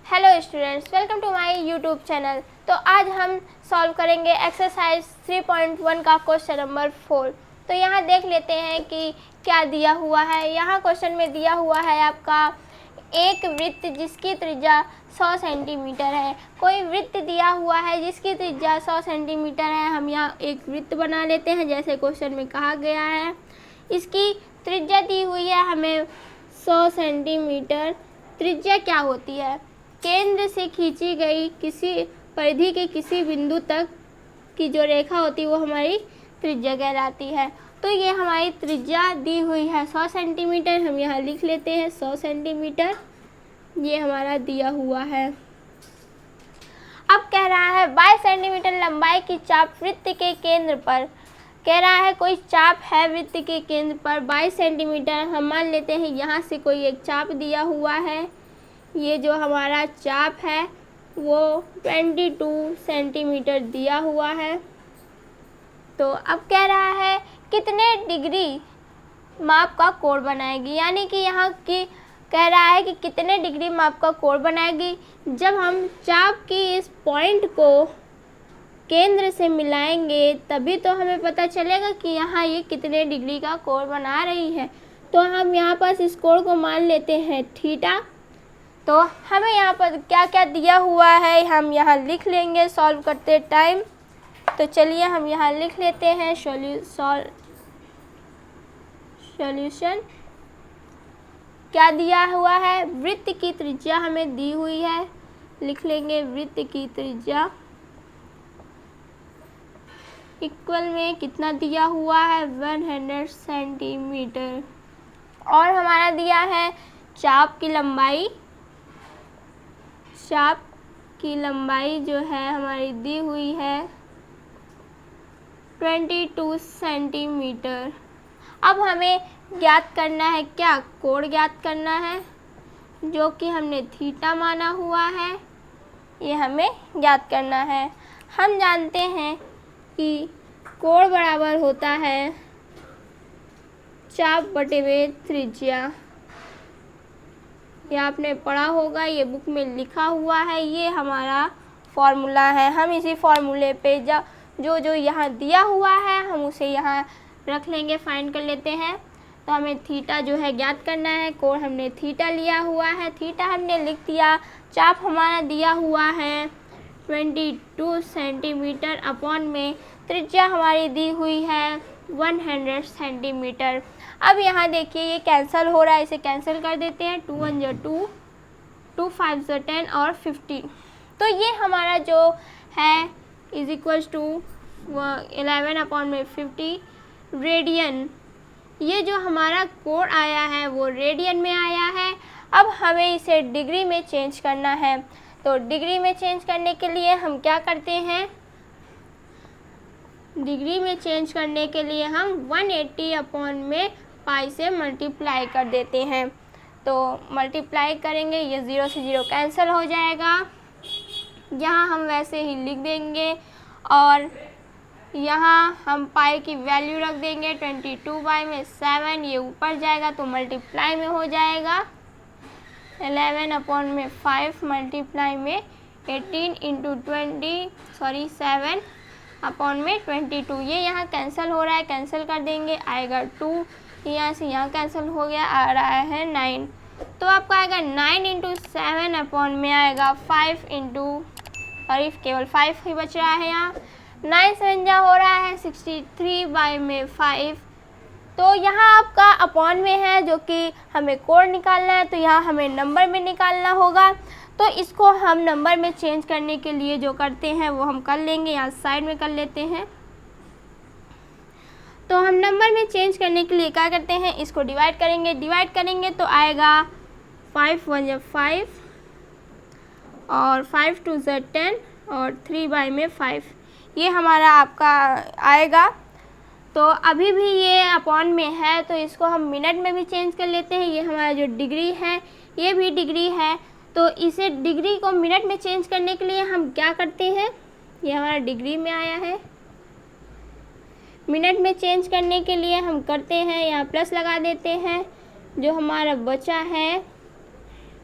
Hello students, welcome to my YouTube channel. तो आज हम सॉल्व करेंगे एक्सरसाइज 3.1 का क्वेश्चन नंबर 4। तो यहाँ देख लेते हैं कि क्या दिया हुआ है। यहाँ क्वेश्चन में दिया हुआ है आपका एक वृत्त जिसकी त्रिज्या 100 सेंटीमीटर है। कोई वृत्त दिया हुआ है जिसकी त्रिज्या 100 सेंटीमीटर है। हम यहाँ एक वृत्त बना लेते हैं जैसे क्वेश्चन में कहा गया है। इसकी त्रिज्या दी हुई है हमें 100 सेंटीमीटर। त्रिज्या क्या होती है? केंद्र से खींची गई किसी परिधि के किसी बिंदु तक की जो रेखा होती है वो हमारी त्रिज्या कहलाती है। तो ये हमारी त्रिज्या दी हुई है 100 सेंटीमीटर। हम यहाँ लिख लेते हैं 100 सेंटीमीटर, ये हमारा दिया हुआ है। अब कह रहा है 22 सेंटीमीटर लंबाई की चाप वृत्त के केंद्र पर। कह रहा है कोई चाप है वृत्त के केंद्र पर 22 सेंटीमीटर। हम मान लेते हैं यहाँ से कोई एक चाप दिया हुआ है। ये जो हमारा चाप है वो 22 सेंटीमीटर दिया हुआ है। तो अब कह रहा है कितने डिग्री माप का कोण बनाएगी, यानी कि यहाँ की कह रहा है कि कितने डिग्री माप का कोण बनाएगी। जब हम चाप की इस पॉइंट को केंद्र से मिलाएंगे तभी तो हमें पता चलेगा कि यहाँ ये कितने डिग्री का कोण बना रही है। तो हम यहाँ पर इस कोण को मान लेते हैं थीटा। तो हमें यहाँ पर क्या क्या दिया हुआ है हम यहाँ लिख लेंगे सॉल्व करते टाइम। तो चलिए हम यहाँ लिख लेते हैं सॉल्यूशन। क्या दिया हुआ है? वृत्त की त्रिज्या हमें दी हुई है। लिख लेंगे वृत्त की त्रिज्या इक्वल में कितना दिया हुआ है 100 सेंटीमीटर। और हमारा दिया है चाप की लंबाई। चाप की लंबाई जो है हमारी दी हुई है 22 सेंटीमीटर। अब हमें ज्ञात करना है क्या? कोण ज्ञात करना है जो कि हमने थीटा माना हुआ है। ये हमें ज्ञात करना है। हम जानते हैं कि कोण बराबर होता है चाप बटे में त्रिज्या। ये आपने पढ़ा होगा, ये बुक में लिखा हुआ है। ये हमारा फॉर्मूला है। हम इसी फॉर्मूले पे जो यहाँ दिया हुआ है हम उसे यहाँ रख लेंगे, फाइंड कर लेते हैं। तो हमें थीटा जो है ज्ञात करना है। कोण हमने थीटा लिया हुआ है, थीटा हमने लिख दिया। चाप हमारा दिया हुआ है 22 सेंटीमीटर अपॉन में त्रिज्या हमारी दी हुई है 100 सेंटीमीटर। अब यहाँ देखिए ये कैंसिल हो रहा है, इसे कैंसिल कर देते हैं। 2 1 जो 2, 2 5 जो 10 और 50। तो ये हमारा जो है इज इक्वल्स टू 11 अपॉन में 50 रेडियन। ये जो हमारा कोण आया है वो रेडियन में आया है। अब हमें इसे डिग्री में चेंज करना है। तो डिग्री में चेंज करने के लिए हम क्या करते हैं? डिग्री में चेंज करने के लिए हम 180 अपॉन में पाई से मल्टीप्लाई कर देते हैं। तो मल्टीप्लाई करेंगे, ये 0 से 0 कैंसिल हो जाएगा। यहाँ हम वैसे ही लिख देंगे और यहाँ हम पाई की वैल्यू रख देंगे 22 बाई में 7। ये ऊपर जाएगा तो मल्टीप्लाई में हो जाएगा 11 अपॉन में 5 मल्टीप्लाई में 18 इंटू 7 अपॉन में 22। ये यहाँ कैंसिल हो रहा है, कैंसिल कर देंगे, आएगा 2। यहाँ से यहाँ कैंसिल हो गया, आ रहा है 9। तो आपका आएगा 9 इंटू 7 अपॉन में आएगा 5 इंटू, और केवल 5 ही बच रहा है यहाँ। 9 7 जा हो रहा है 63 बाई में 5। तो यहाँ आपका अपॉन में है जो कि हमें कोण निकालना है, तो यहाँ हमें नंबर में निकालना होगा। तो इसको हम नंबर में चेंज करने के लिए जो करते हैं वो हम कर लेंगे, यहाँ साइड में कर लेते हैं। तो हम नंबर में चेंज करने के लिए क्या करते हैं? इसको डिवाइड करेंगे तो आएगा 5 1 जब 5 और 5 2 जो 10 और 3 बाई में 5। ये हमारा आपका आएगा। तो अभी भी ये अपॉन में है तो इसको हम मिनट में भी चेंज कर लेते हैं। ये हमारा जो डिग्री है ये भी डिग्री है, तो इसे डिग्री को मिनट में चेंज करने के लिए हम क्या करते हैं? ये हमारा डिग्री में आया है, मिनट में चेंज करने के लिए हम करते हैं यहाँ प्लस लगा देते हैं। जो हमारा बचा है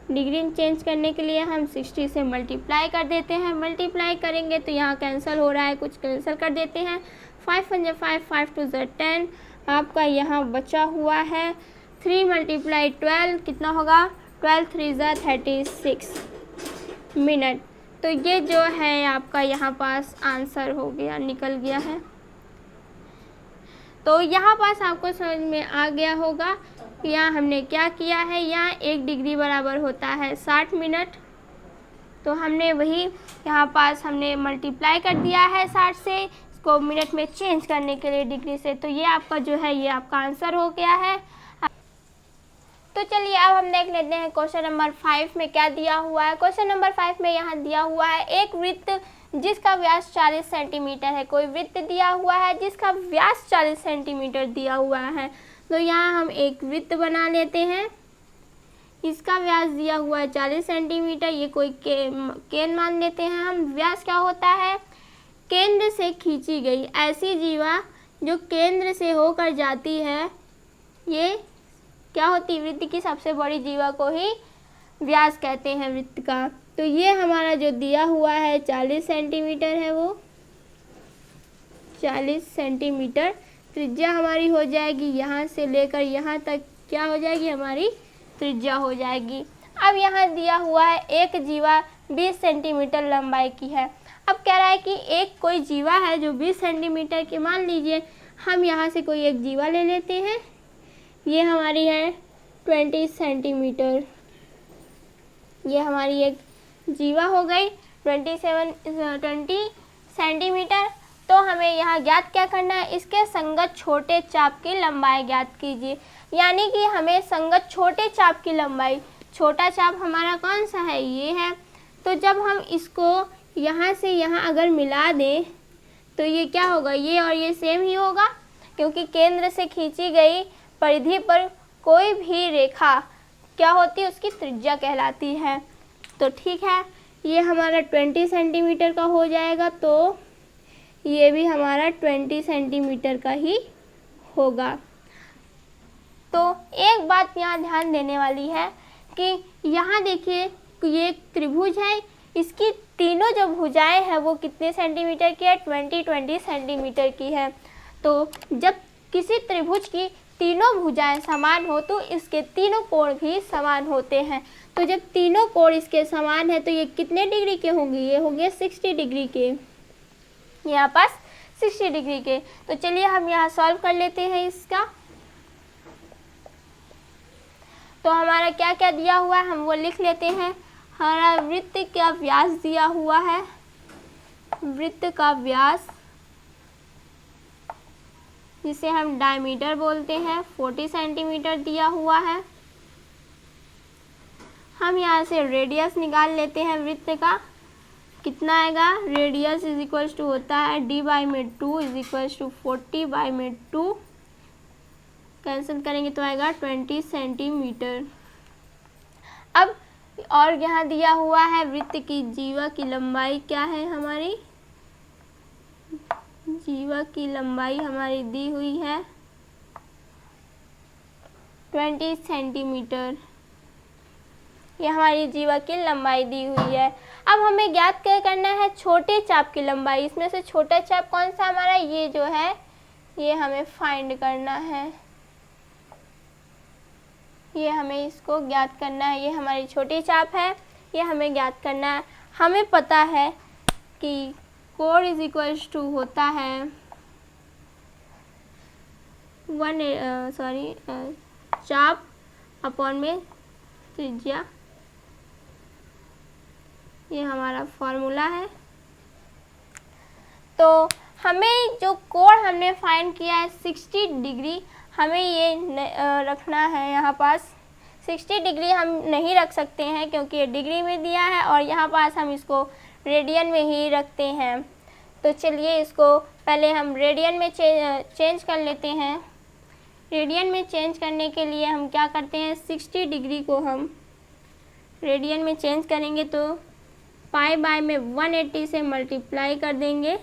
डिग्री चेंज करने के लिए हम 60 से मल्टीप्लाई कर देते हैं। मल्टीप्लाई करेंगे तो यहाँ कैंसिल हो रहा है, कुछ कैंसिल कर देते हैं। 5 × 5, 5 × 10 आपका यहाँ बचा हुआ है 3 × 12 कितना होगा 12 × 3 = 36 मिनट। तो ये जो है आपका यहाँ पास आंसर हो गया, निकल गया है। तो यहाँ पास आपको समझ में आ गया होगा यहाँ हमने क्या किया है। यहाँ 1 डिग्री बराबर होता है 60 मिनट, तो हमने वही यहाँ पास हमने मल्टीप्लाई कर दिया है 60 से, इसको मिनट में चेंज करने के लिए डिग्री से। तो ये आपका जो है ये आपका आंसर हो गया है। तो चलिए अब हम देख लेते हैं क्वेश्चन नंबर 5 में क्या दिया हुआ है। क्वेश्चन नंबर 5 में यहाँ दिया हुआ है एक वृत्त जिसका व्यास 40 सेंटीमीटर है। कोई वृत्त दिया हुआ है जिसका व्यास 40 सेंटीमीटर दिया हुआ है। तो यहाँ हम एक वृत्त बना लेते हैं, इसका व्यास दिया हुआ है 40 सेंटीमीटर। ये कोई केंद्र मान लेते हैं हम। व्यास क्या होता है, केंद्र से खींची गई ऐसी जीवा जो केंद्र से होकर जाती है, ये क्या होती है, वृत्त की सबसे बड़ी जीवा को ही व्यास कहते हैं वृत्त का। तो ये हमारा जो दिया हुआ है 40 सेंटीमीटर है, वो 40 सेंटीमीटर त्रिज्या हमारी हो जाएगी। यहाँ से लेकर यहाँ तक क्या हो जाएगी, हमारी त्रिज्या हो जाएगी। अब यहाँ दिया हुआ है एक जीवा 20 सेंटीमीटर लंबाई की है। अब कह रहा है कि एक कोई जीवा है जो 20 सेंटीमीटर की, मान लीजिए हम यहाँ से कोई एक जीवा ले लेते हैं, ये हमारी है 20 सेंटीमीटर। ये हमारी एक जीवा हो गई 20 सेंटीमीटर। तो हमें यहाँ ज्ञात क्या करना है, इसके संगत छोटे चाप की लंबाई ज्ञात कीजिए। यानी कि हमें संगत छोटे चाप की लंबाई, छोटा चाप हमारा कौन सा है, ये है। तो जब हम इसको यहाँ से यहाँ अगर मिला दें तो ये क्या होगा, ये और ये सेम ही होगा, क्योंकि केंद्र से खींची गई परिधि पर कोई भी रेखा क्या होती है, उसकी त्रिज्या कहलाती है। तो ठीक है, ये हमारा 20 सेंटीमीटर का हो जाएगा, तो ये भी हमारा 20 सेंटीमीटर का ही होगा। तो एक बात यहाँ ध्यान देने वाली है कि यहाँ देखिए ये त्रिभुज है, इसकी तीनों जो भुजाएं हैं वो कितने सेंटीमीटर की है, 20 सेंटीमीटर की है। तो जब किसी त्रिभुज की तीनों भुजाएं समान हो तो इसके तीनों कोण भी समान होते हैं। तो जब तीनों कोण इसके समान है तो ये कितने डिग्री के होंगे, ये होंगे 60 डिग्री के, यहाँ पास 60 डिग्री के। तो चलिए हम यहाँ सॉल्व कर लेते हैं इसका। तो हमारा क्या क्या दिया हुआ है हम वो लिख लेते हैं। हमारा वृत्त का व्यास दिया हुआ है, वृत्त का व्यास जिसे हम डायमीटर बोलते हैं 40 सेंटीमीटर दिया हुआ है। हम यहाँ से रेडियस निकाल लेते हैं वृत्त का, कितना आएगा, रेडियस इज इक्वल्स टू होता है d/2 is equals to 40/2, cancel करेंगे तो आएगा 20 सेंटीमीटर। अब और यहाँ दिया हुआ है वृत्त की जीवा की लंबाई क्या है, हमारी जीवा की लंबाई हमारी दी हुई है 20 सेंटीमीटर, ये हमारी जीवा की लंबाई दी हुई है। अब हमें ज्ञात क्या करना है, छोटे चाप की लंबाई। इसमें से छोटा चाप कौन सा हमारा, ये जो है ये हमें फाइंड करना है, ये हमें इसको ज्ञात करना है। ये हमारी छोटी चाप है, ये हमें ज्ञात करना है। हमें पता है कि कोण इज इक्वल्स टू होता है चाप अपॉन में त्रिज्या, ये हमारा फॉर्मूला है। तो हमें जो कोण हमने फाइंड किया है 60 डिग्री, हमें ये रखना है। यहाँ पास 60 डिग्री हम नहीं रख सकते हैं क्योंकि ये डिग्री में दिया है और यहाँ पास हम इसको रेडियन में ही रखते हैं। तो चलिए इसको पहले हम रेडियन में चेंज कर लेते हैं। रेडियन में चेंज करने के लिए हम क्या करते हैं, 60 डिग्री को हम रेडियन में चेंज करेंगे तो पाई में 180 से मल्टीप्लाई कर देंगे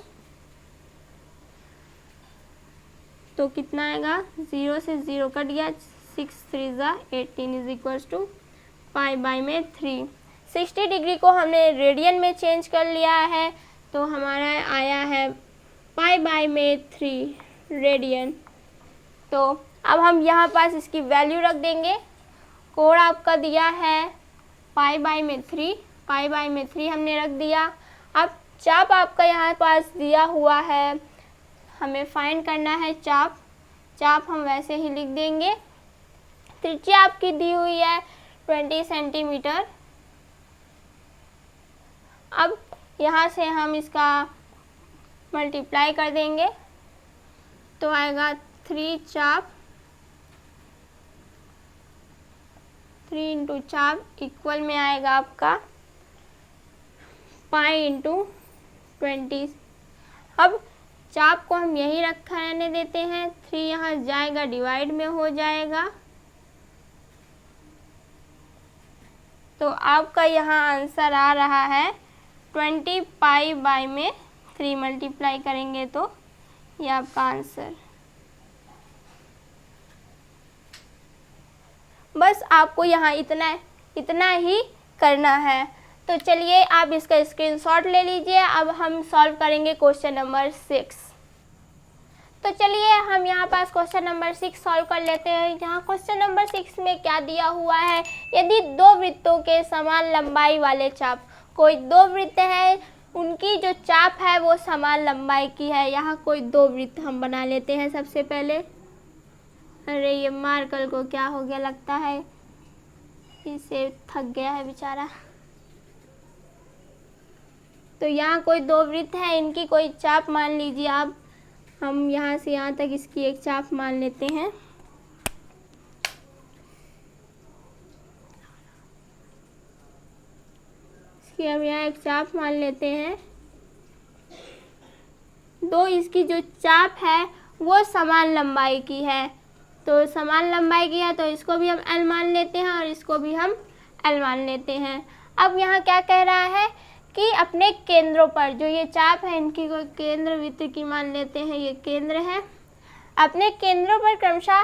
तो कितना आएगा, 0 से 0 कट गया, 6 3 = 18 is equals to pi by में 3। 60 डिग्री को हमने रेडियन में चेंज कर लिया है, तो हमारा आया है पाई बाई में 3 रेडियन। तो अब हम यहाँ पास इसकी वैल्यू रख देंगे। कोण आपका दिया है पाई बाई में 3, पाई बाई में 3 हमने रख दिया। अब चाप आपका यहाँ पास दिया हुआ है, हमें फाइंड करना है चाप। चाप हम वैसे ही लिख देंगे। त्रिज्या आपकी दी हुई है 20 सेंटीमीटर। अब यहाँ से हम इसका मल्टीप्लाई कर देंगे तो आएगा 3 चाप, 3 इंटू चाप इक्वल में आएगा आपका पाई इंटू 20। अब चाप को हम यही रखा रहने देते हैं, 3 यहाँ जाएगा डिवाइड में हो जाएगा। तो आपका यहाँ आंसर आ रहा है 20 पाई बाई में 3 मल्टीप्लाई करेंगे तो ये आपका आंसर। बस आपको यहाँ इतना ही करना है। तो चलिए आप इसका स्क्रीनशॉट ले लीजिए। अब हम सॉल्व करेंगे क्वेश्चन नंबर 6। तो चलिए हम यहाँ पास क्वेश्चन नंबर 6 सॉल्व कर लेते हैं। यहाँ क्वेश्चन नंबर 6 में क्या दिया हुआ है, यदि दो वृत्तों के समान लंबाई वाले चाप, कोई दो वृत्त है, उनकी जो चाप है वो समान लंबाई की है। यहाँ कोई दो वृत्त हम बना लेते हैं सबसे पहले। अरे ये मार्कर को क्या हो गया, लगता है इसे थक गया है बेचारा। तो यहाँ कोई दो वृत्त है, इनकी कोई चाप मान लीजिए आप। हम यहाँ से यहाँ तक इसकी एक चाप मान लेते हैं। इसकी हम यहाँ एक चाप मान लेते हैं। दो इसकी जो चाप है वो समान लंबाई की है, तो समान लंबाई की है तो इसको भी हम L मान लेते हैं और इसको भी हम L मान लेते हैं। अब यहाँ क्या कह रहा है कि अपने केंद्रों पर जो ये चाप है इनकी कोई केंद्र वृत्त की मान लेते हैं, ये केंद्र है। अपने केंद्रों पर क्रमशः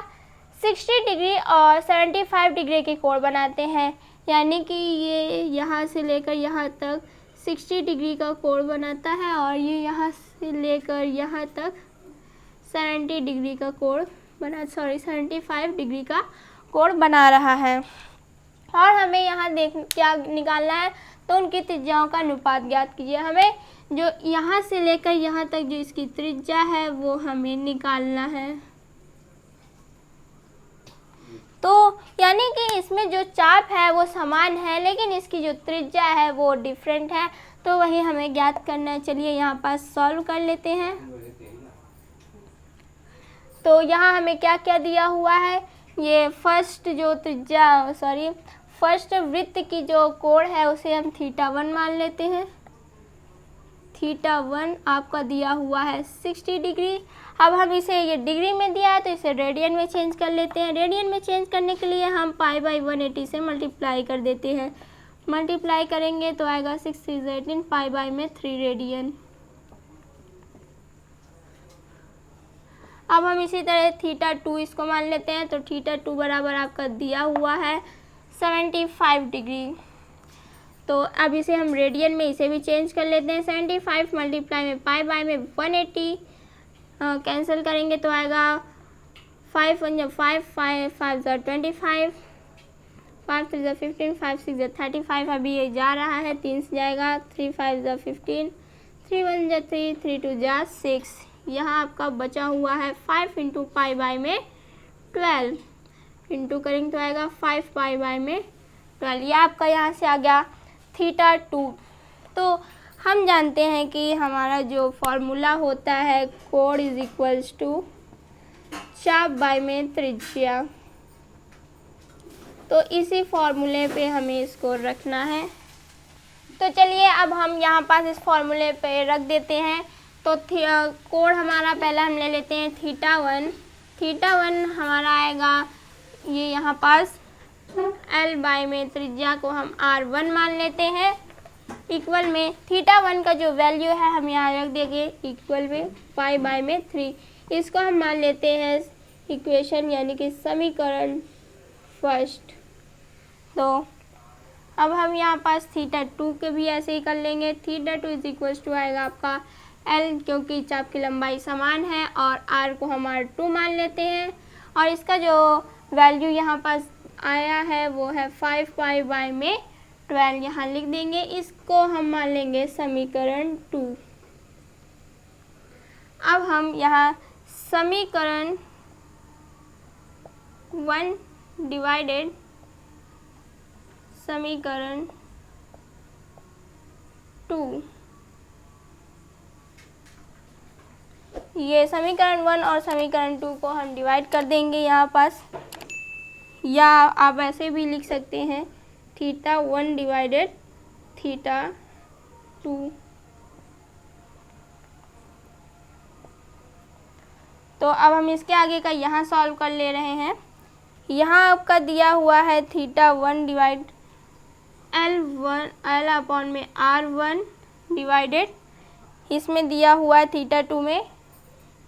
60 डिग्री और 75 डिग्री के कोण बनाते हैं, यानी कि ये यहाँ से लेकर यहाँ तक 60 डिग्री का कोण बनाता है और ये यहाँ से लेकर यहाँ तक 75 डिग्री का कोण बना रहा है। और हमें यहाँ क्या निकालना है, तो उनकी त्रिज्याओं का अनुपात ज्ञात कीजिए। हमें जो यहाँ से लेकर यहाँ तक जो इसकी त्रिज्या है वो हमें निकालना है। तो यानी कि इसमें जो चाप है वो समान है, लेकिन इसकी जो त्रिज्या है वो डिफरेंट है, तो वही हमें ज्ञात करना है। चलिए यहाँ पास सॉल्व कर लेते हैं। तो यहाँ हमें क्या क्या दिया हुआ है, ये फर्स्ट वृत्त की जो कोण है उसे हम θ1 मान लेते हैं। θ1 आपका दिया हुआ है 60 डिग्री। अब हम इसे, ये डिग्री में दिया है तो इसे रेडियन में चेंज कर लेते हैं। रेडियन में चेंज करने के लिए हम पाई बाई 180 से मल्टीप्लाई कर देते हैं। मल्टीप्लाई करेंगे तो आएगा 6 3 18 पाई बाई में 3 रेडियन। अब हम इसी तरह θ2 इसको मान लेते हैं, तो θ2 बराबर आपका दिया हुआ है 75 डिग्री। तो अब इसे हम रेडियन में इसे भी चेंज कर लेते हैं। 75 मल्टीप्लाई में पाई बाई में 180 कैंसिल करेंगे तो आएगा 5 1 जा 5 5 5 जा 25 5 3 जा 15 5 6 जा 35। अभी ये जा रहा है, 3 से जाएगा, 3 5 जा 15 3 1 जा 3 3 2 जा 6। यहाँ आपका बचा हुआ है 5 इंटू पाई बाई में 12 इंटू करेंगे तो आएगा 5 पाई बाई में 12। यह आपका यहाँ से आ गया θ2। तो हम जानते हैं कि हमारा जो फॉर्मूला होता है कोण इज इक्वल्स टू चाप बाई में त्रिज्या। तो इसी फॉर्मूले पे हमें इसको रखना है। तो चलिए अब हम यहाँ पास इस फॉर्मूले पे रख देते हैं। तो कोण हमारा पहला हम ले लेते हैं θ1। θ1 हमारा आएगा ये यहाँ पास L बाई में त्रिज्या को हम R1 मान लेते हैं, इक्वल में θ1 का जो वैल्यू है हम यहाँ रख देंगे इक्वल में पाई बाई में 3। इसको हम मान लेते हैं इक्वेशन यानी कि समीकरण फर्स्ट। तो अब हम यहाँ पास थीटा 2 के भी ऐसे ही कर लेंगे। थीटा 2 इज इक्वल टू आएगा आपका L, क्योंकि चाप की लंबाई समान है, और R को हम R2 मान लेते हैं। और इसका जो वैल्यू यहाँ पास आया है वो है 5 पाई बाई में 12, यहाँ लिख देंगे। इसको हम मान लेंगे समीकरण 2। अब हम यहाँ समीकरण 1 डिवाइडेड समीकरण 2, ये समीकरण 1 और समीकरण 2 को हम डिवाइड कर देंगे यहाँ पास, या आप ऐसे भी लिख सकते हैं थीटा 1 डिवाइडेड थीटा 2। तो अब हम इसके आगे का यहाँ सॉल्व कर ले रहे हैं। यहाँ आपका दिया हुआ है थीटा 1 डिवाइड L अपॉन में R1 डिवाइडेड, इसमें दिया हुआ है थीटा 2 में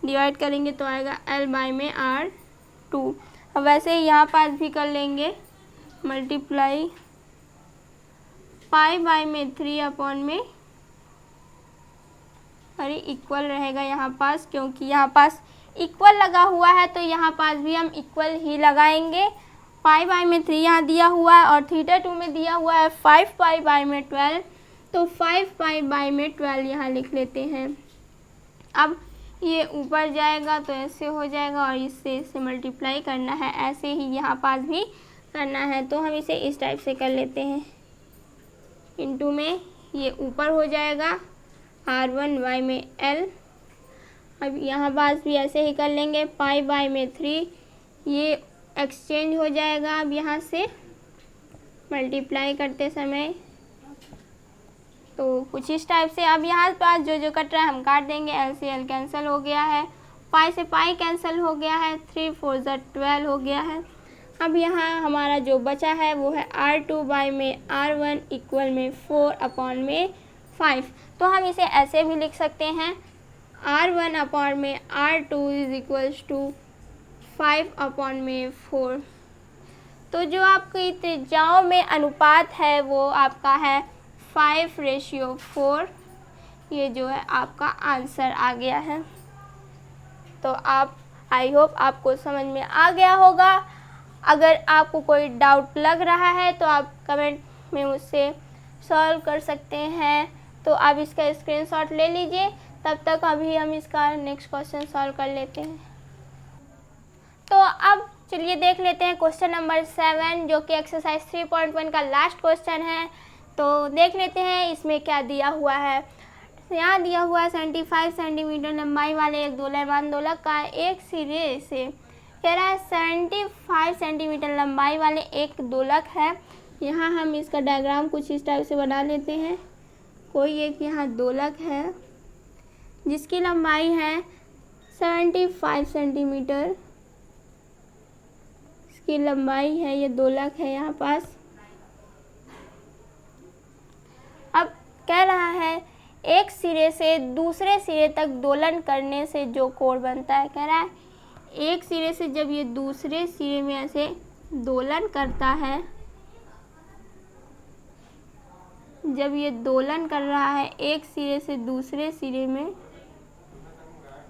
डिवाइड करेंगे तो आएगा L बाई में R2। अब वैसे ही यहाँ पास भी कर लेंगे मल्टीप्लाई पाई बाई में 3 अपॉन में, अरे इक्वल रहेगा यहाँ पास, क्योंकि यहाँ पास इक्वल लगा हुआ है तो यहाँ पास भी हम इक्वल ही लगाएंगे। पाई बाई में 3 यहाँ दिया हुआ है और थीटा 2 में दिया हुआ है 5 पाई बाई में 12, तो 5 पाई बाई में 12 यहाँ लिख लेते हैं। अब ये ऊपर जाएगा तो ऐसे हो जाएगा, और इससे मल्टीप्लाई करना है, ऐसे ही यहाँ पास भी करना है। तो हम इसे इस टाइप से कर लेते हैं, इनटू में ये ऊपर हो जाएगा R1 बाई में L। अब यहाँ पास भी ऐसे ही कर लेंगे, पाई बाई में 3, ये एक्सचेंज हो जाएगा अब यहाँ से मल्टीप्लाई करते समय, तो कुछ इस टाइप से। अब यहाँ पास जो जो कट रहा है हम काट देंगे, L से L कैंसिल हो गया है, पाई से पाई कैंसिल हो गया है, 3 4 12 हो गया है। अब यहाँ हमारा जो बचा है वो है R2 बाई में R1 इक्वल में 4 अपॉन में 5। तो हम इसे ऐसे भी लिख सकते हैं R1 अपॉन में R2 is equals to 5 upon में 4। तो जो आपकी त्रिज्याओं में अनुपात है वो आपका है 5:4। ये जो है आपका आंसर आ गया है। तो आप, आई होप आपको समझ में आ गया होगा। अगर आपको कोई डाउट लग रहा है तो आप कमेंट में मुझसे सॉल्व कर सकते हैं, तो आप इसका स्क्रीनशॉट ले लीजिए। तब तक अभी हम इसका नेक्स्ट क्वेश्चन सॉल्व कर लेते हैं। तो अब चलिए देख लेते हैं क्वेश्चन नंबर 7, जो कि एक्सरसाइज 3.1 का लास्ट क्वेश्चन है। तो देख लेते हैं इसमें क्या दिया हुआ है। यहाँ दिया हुआ है 75 सेंटीमीटर लंबाई वाले एक दोलयमान दोलक का एक सिरे से, कह रहा है 75 सेंटीमीटर लंबाई वाले एक दोलक है। यहाँ हम इसका डायग्राम कुछ इस टाइप से बना लेते हैं। कोई एक यहाँ दोलक है जिसकी लंबाई है 75 सेंटीमीटर, इसकी लंबाई है, ये दोलक है यहाँ पास। अब कह रहा है एक सिरे से दूसरे सिरे तक दोलन करने से जो कोण बनता है, कह रहा है एक सिरे से जब ये दूसरे सिरे में ऐसे दोलन करता है, जब ये दोलन कर रहा है एक सिरे से दूसरे सिरे में,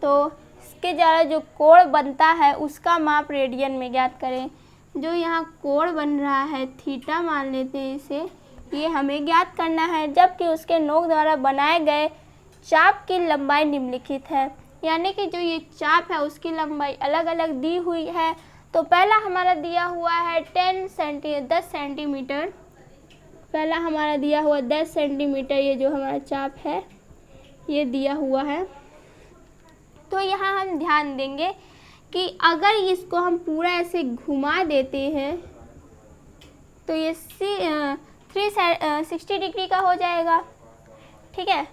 तो इसके द्वारा जो कोण बनता है उसका माप रेडियन में ज्ञात करें। जो यहाँ कोण बन रहा है थीटा मान लेते हैं इसे, ये हमें ज्ञात करना है, जबकि उसके नोक द्वारा बनाए गए चाप की लंबाई निम्नलिखित है। यानी कि जो ये चाप है उसकी लंबाई अलग अलग दी हुई है। तो पहला हमारा दिया हुआ है 10 सेंटीमीटर, पहला हमारा दिया हुआ 10 सेंटीमीटर, ये जो हमारा चाप है ये दिया हुआ है। तो यहाँ हम ध्यान देंगे कि अगर इसको हम पूरा ऐसे घुमा देते हैं तो ये 360 डिग्री का हो जाएगा। ठीक है,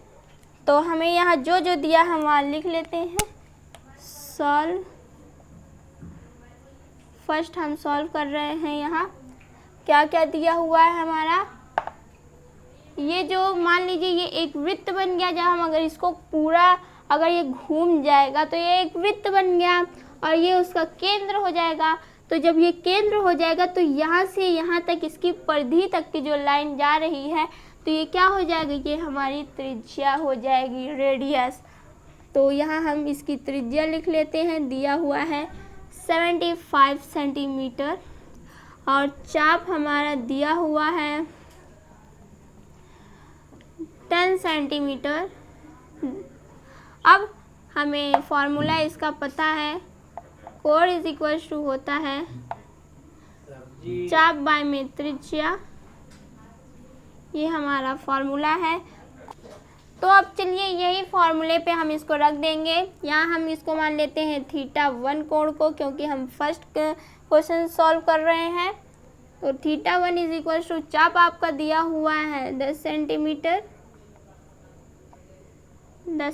तो हमें यहाँ जो जो दिया हम वहाँ लिख लेते हैं। सॉल्व, फर्स्ट हम सॉल्व कर रहे हैं। यहाँ क्या क्या दिया हुआ है हमारा, ये जो मान लीजिए ये एक वृत्त बन गया। जब हम अगर इसको पूरा अगर ये घूम जाएगा तो ये एक वृत्त बन गया और ये उसका केंद्र हो जाएगा। तो जब ये केंद्र हो जाएगा तो यहाँ से यहाँ तक इसकी परिधि तक की जो लाइन जा रही है तो ये क्या हो जाएगा, ये हमारी त्रिज्या हो जाएगी, रेडियस। तो यहाँ हम इसकी त्रिज्या लिख लेते हैं, दिया हुआ है 75 सेंटीमीटर और चाप हमारा दिया हुआ है 10 सेंटीमीटर। अब हमें फॉर्मूला इसका पता है, कोण इज इक्वल टू होता है चाप बाय में त्रिज्या, ये हमारा फॉर्मूला है। तो अब चलिए यही फॉर्मूले पे हम इसको रख देंगे। यहाँ हम इसको मान लेते हैं θ1 कोण को, क्योंकि हम फर्स्ट क्वेश्चन सॉल्व कर रहे हैं। तो θ1 इज इक्वल टू चाप आपका दिया हुआ है 10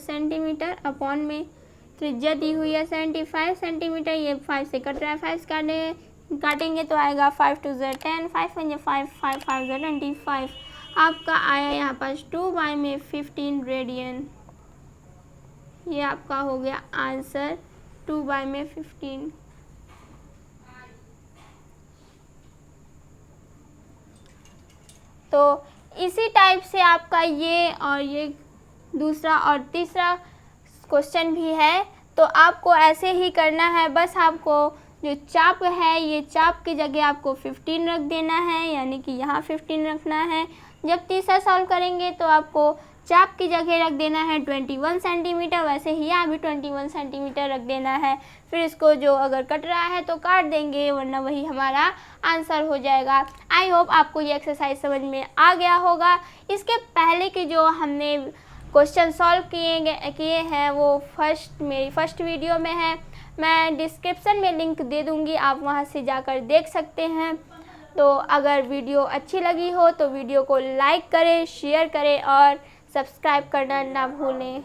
सेंटीमीटर अपॉन में त्रिज्या दी हुई है 75 सेंटीमीटर। ये 5 से कट रहा है, 5 काटेंगे तो आएगा 5 2 ज़ 10, 5 5 5 5 5 ज़ 25। आपका आया यहाँ पास 2 बाय में 15 रेडियन। ये आपका हो गया आंसर 2 बाय में 15। तो इसी टाइप से आपका ये और ये दूसरा और तीसरा क्वेश्चन भी है। तो आपको ऐसे ही करना है, बस आपको जो चाप है ये चाप की जगह आपको 15 रख देना है, यानी कि यहाँ 15 रखना है। जब तीसरा सॉल्व करेंगे तो आपको चाप की जगह रख देना है 21 सेंटीमीटर, वैसे ही यहाँ भी 21 सेंटीमीटर रख देना है। फिर इसको जो अगर कट रहा है तो काट देंगे, वरना वही हमारा आंसर हो जाएगा। आई होप आपको ये एक्सरसाइज समझ में आ गया होगा। इसके पहले के जो हमने क्वेश्चन सॉल्व किए हैं वो मेरी फर्स्ट वीडियो में है, मैं डिस्क्रिप्शन में लिंक दे दूँगी, आप वहाँ से जाकर देख सकते हैं। तो अगर वीडियो अच्छी लगी हो तो वीडियो को लाइक करें, शेयर करें और सब्सक्राइब करना ना भूलें।